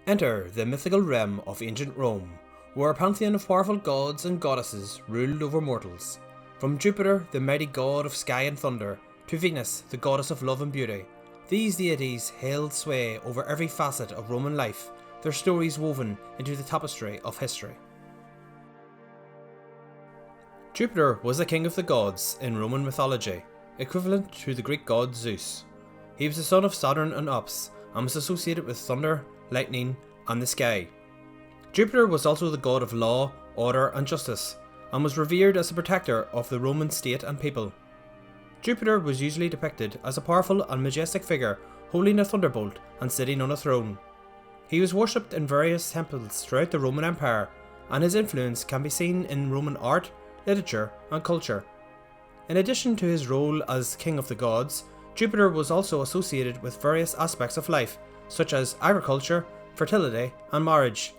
Enter the mythical realm of ancient Rome, where a pantheon of powerful gods and goddesses ruled over mortals. From Jupiter, the mighty god of sky and thunder, to Venus, the goddess of love and beauty, these deities held sway over every facet of Roman life, their stories woven into the tapestry of history. Jupiter was the king of the gods in Roman mythology, equivalent to the Greek god Zeus. He was the son of Saturn and Ops, and was associated with thunder, lightning, and the sky. Jupiter was also the god of law, order, and justice, and was revered as the protector of the Roman state and people. Jupiter was usually depicted as a powerful and majestic figure holding a thunderbolt and sitting on a throne. He was worshipped in various temples throughout the Roman Empire, and his influence can be seen in Roman art, literature, and culture. In addition to his role as king of the gods, Jupiter was also associated with various aspects of life, such as agriculture, fertility, and marriage.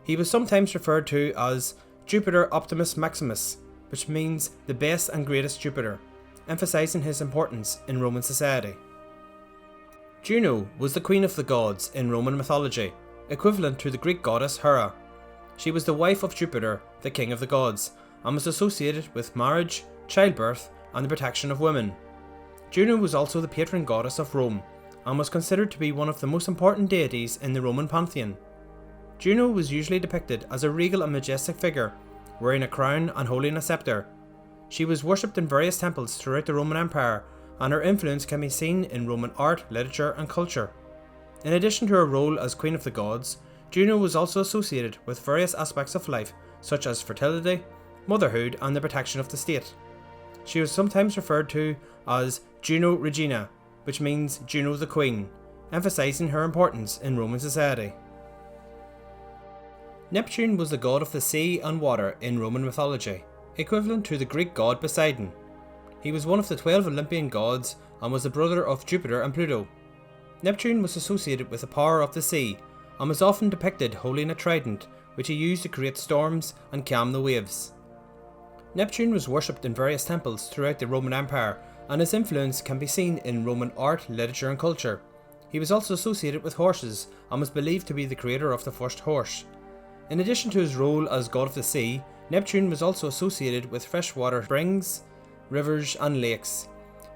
He was sometimes referred to as Jupiter Optimus Maximus, which means the best and greatest Jupiter, emphasizing his importance in Roman society. Juno was the queen of the gods in Roman mythology, equivalent to the Greek goddess Hera. She was the wife of Jupiter, the king of the gods, and was associated with marriage, childbirth, and the protection of women. Juno was also the patron goddess of Rome, and was considered to be one of the most important deities in the Roman Pantheon. Juno was usually depicted as a regal and majestic figure, wearing a crown and holding a scepter. She was worshipped in various temples throughout the Roman Empire, and her influence can be seen in Roman art, literature, and culture. In addition to her role as queen of the gods, Juno was also associated with various aspects of life, such as fertility, motherhood, and the protection of the state. She was sometimes referred to as Juno Regina, which means Juno the Queen, emphasizing her importance in Roman society. Neptune was the god of the sea and water in Roman mythology, equivalent to the Greek god Poseidon. He was one of the 12 Olympian gods and was the brother of Jupiter and Pluto. Neptune was associated with the power of the sea and was often depicted holding a trident, which he used to create storms and calm the waves. Neptune was worshipped in various temples throughout the Roman Empire, and his influence can be seen in Roman art, literature, and culture. He was also associated with horses and was believed to be the creator of the first horse. In addition to his role as god of the sea, Neptune was also associated with freshwater springs, rivers, and lakes.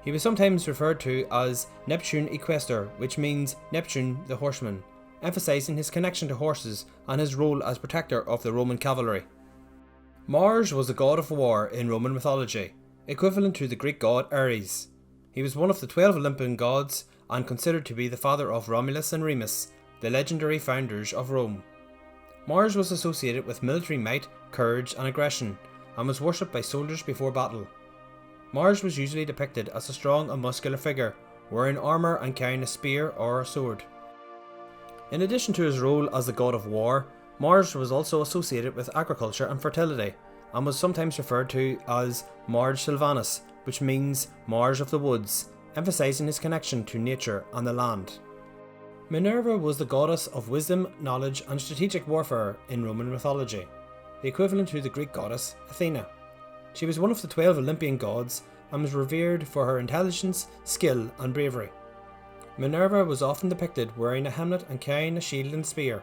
He was sometimes referred to as Neptune Equester, which means Neptune the horseman, emphasizing his connection to horses and his role as protector of the Roman cavalry. Mars was the god of war in Roman mythology, equivalent to the Greek god Ares. He was one of the 12 Olympian gods and considered to be the father of Romulus and Remus, the legendary founders of Rome. Mars was associated with military might, courage, and aggression, and was worshipped by soldiers before battle. Mars was usually depicted as a strong and muscular figure, wearing armour and carrying a spear or a sword. In addition to his role as the god of war, Mars was also associated with agriculture and fertility, and was sometimes referred to as Mars Sylvanus, which means Mars of the woods, emphasizing his connection to nature and the land. Minerva was the goddess of wisdom, knowledge, and strategic warfare in Roman mythology, the equivalent to the Greek goddess Athena. She was one of the 12 Olympian gods and was revered for her intelligence, skill, and bravery. Minerva was often depicted wearing a helmet and carrying a shield and spear.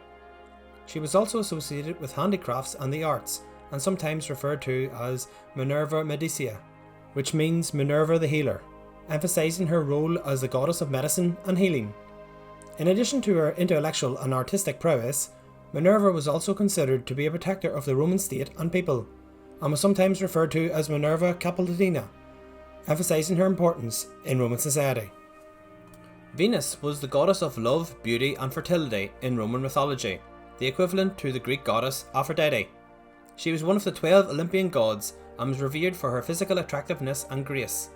She was also associated with handicrafts and the arts, and sometimes referred to as Minerva Medicia, which means Minerva the healer, emphasizing her role as the goddess of medicine and healing. In addition to her intellectual and artistic prowess, Minerva was also considered to be a protector of the Roman state and people, and was sometimes referred to as Minerva Capitoline, emphasizing her importance in Roman society. Venus was the goddess of love, beauty, and fertility in Roman mythology, the equivalent to the Greek goddess Aphrodite. She was one of the 12 Olympian gods and was revered for her physical attractiveness and grace.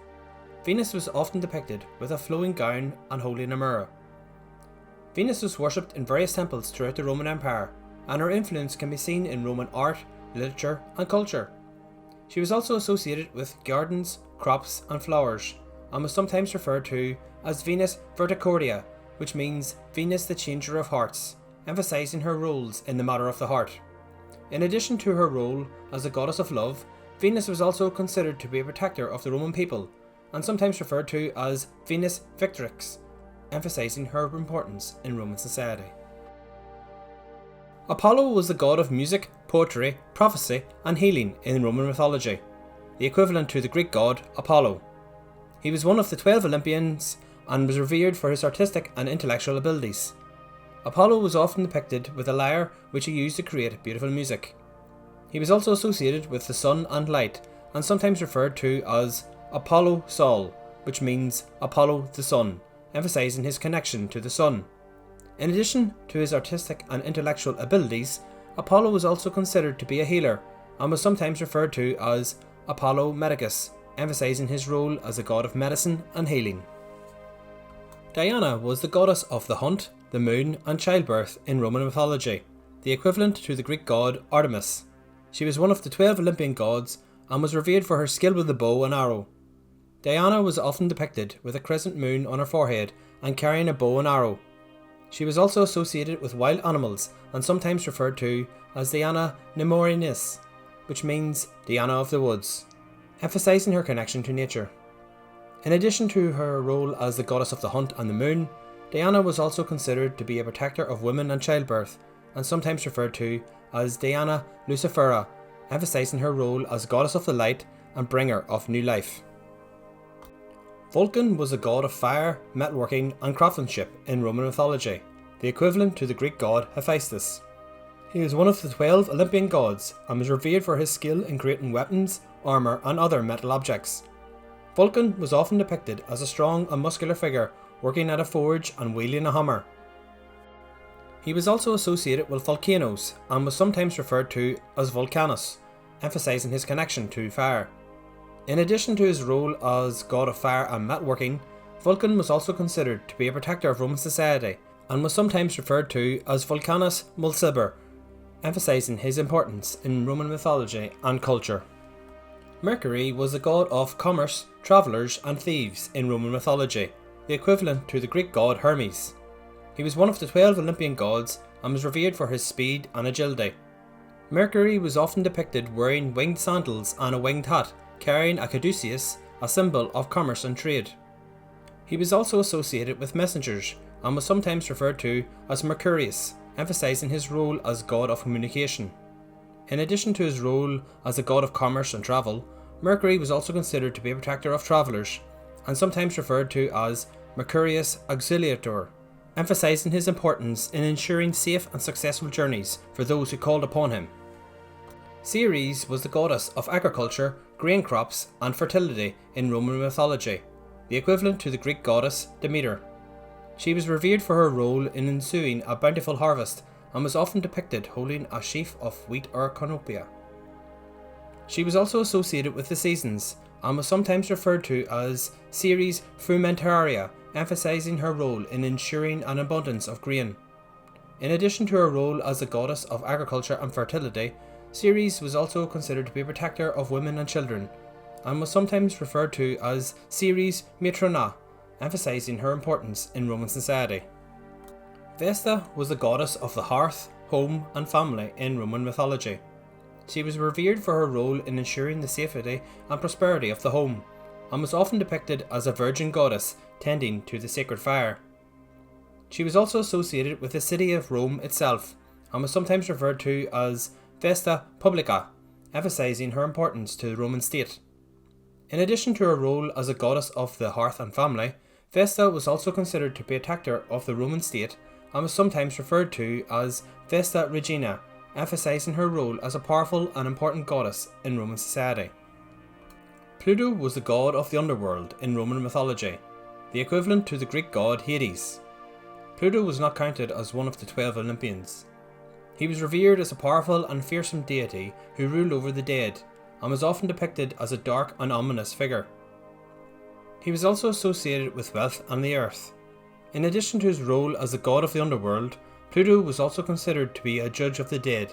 Venus was often depicted with a flowing gown and holding a mirror. Venus was worshipped in various temples throughout the Roman Empire, and her influence can be seen in Roman art, literature, and culture. She was also associated with gardens, crops, and flowers, and was sometimes referred to as Venus Verticordia, which means Venus the changer of hearts, emphasizing her roles in the matter of the heart. In addition to her role as the goddess of love, Venus was also considered to be a protector of the Roman people, and sometimes referred to as Venus Victrix, emphasizing her importance in Roman society. Apollo was the god of music, poetry, prophecy, and healing in Roman mythology, the equivalent to the Greek god Apollo. He was one of the 12 Olympians and was revered for his artistic and intellectual abilities. Apollo was often depicted with a lyre which he used to create beautiful music. He was also associated with the sun and light, and sometimes referred to as Apollo Sol, which means Apollo the sun, emphasizing his connection to the sun. In addition to his artistic and intellectual abilities, Apollo was also considered to be a healer, and was sometimes referred to as Apollo Medicus, emphasizing his role as a god of medicine and healing. Diana was the goddess of the hunt, the moon, and childbirth in Roman mythology, the equivalent to the Greek god Artemis. She was one of the 12 Olympian gods and was revered for her skill with the bow and arrow. Diana was often depicted with a crescent moon on her forehead and carrying a bow and arrow. She was also associated with wild animals and sometimes referred to as Diana Nemorinis, which means Diana of the woods, emphasizing her connection to nature. In addition to her role as the goddess of the hunt and the moon, Diana was also considered to be a protector of women and childbirth, and sometimes referred to as Diana Lucifera, emphasizing her role as goddess of the light and bringer of new life. Vulcan was a god of fire, metalworking, and craftsmanship in Roman mythology, the equivalent to the Greek god Hephaestus. He was one of the 12 Olympian gods and was revered for his skill in creating weapons, armour, and other metal objects. Vulcan was often depicted as a strong and muscular figure working at a forge and wielding a hammer. He was also associated with volcanoes and was sometimes referred to as Vulcanus, emphasizing his connection to fire. In addition to his role as god of fire and metalworking, Vulcan was also considered to be a protector of Roman society and was sometimes referred to as Vulcanus Mulciber, emphasizing his importance in Roman mythology and culture. Mercury was the god of commerce, travellers, and thieves in Roman mythology, the equivalent to the Greek god Hermes. He was one of the 12 Olympian gods and was revered for his speed and agility. Mercury was often depicted wearing winged sandals and a winged hat, carrying a caduceus, a symbol of commerce and trade. He was also associated with messengers and was sometimes referred to as Mercurius, emphasizing his role as god of communication. In addition to his role as a god of commerce and travel, Mercury was also considered to be a protector of travellers, and sometimes referred to as Mercurius Auxiliator, emphasizing his importance in ensuring safe and successful journeys for those who called upon him. Ceres was the goddess of agriculture, grain crops, and fertility in Roman mythology, the equivalent to the Greek goddess Demeter. She was revered for her role in ensuing a bountiful harvest and was often depicted holding a sheaf of wheat or cornucopia. She was also associated with the seasons and was sometimes referred to as Ceres Frumentaria, emphasizing her role in ensuring an abundance of grain. In addition to her role as the goddess of agriculture and fertility, Ceres was also considered to be a protector of women and children, and was sometimes referred to as Ceres Matrona, emphasizing her importance in Roman society. Vesta was the goddess of the hearth, home, and family in Roman mythology. She was revered for her role in ensuring the safety and prosperity of the home, and was often depicted as a virgin goddess tending to the sacred fire. She was also associated with the city of Rome itself, and was sometimes referred to as Vesta Publica, emphasizing her importance to the Roman state. In addition to her role as a goddess of the hearth and family, Vesta was also considered to be a protector of the Roman state and was sometimes referred to as Vesta Regina, emphasizing her role as a powerful and important goddess in Roman society. Pluto was the god of the underworld in Roman mythology, the equivalent to the Greek god Hades. Pluto was not counted as one of the 12 Olympians. He was revered as a powerful and fearsome deity who ruled over the dead, and was often depicted as a dark and ominous figure. He was also associated with wealth and the earth. In addition to his role as the god of the underworld, Pluto was also considered to be a judge of the dead,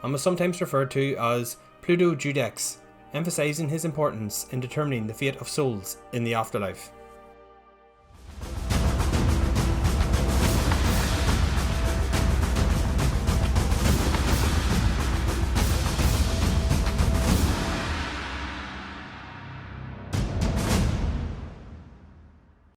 and was sometimes referred to as Pluto Judex, emphasizing his importance in determining the fate of souls in the afterlife.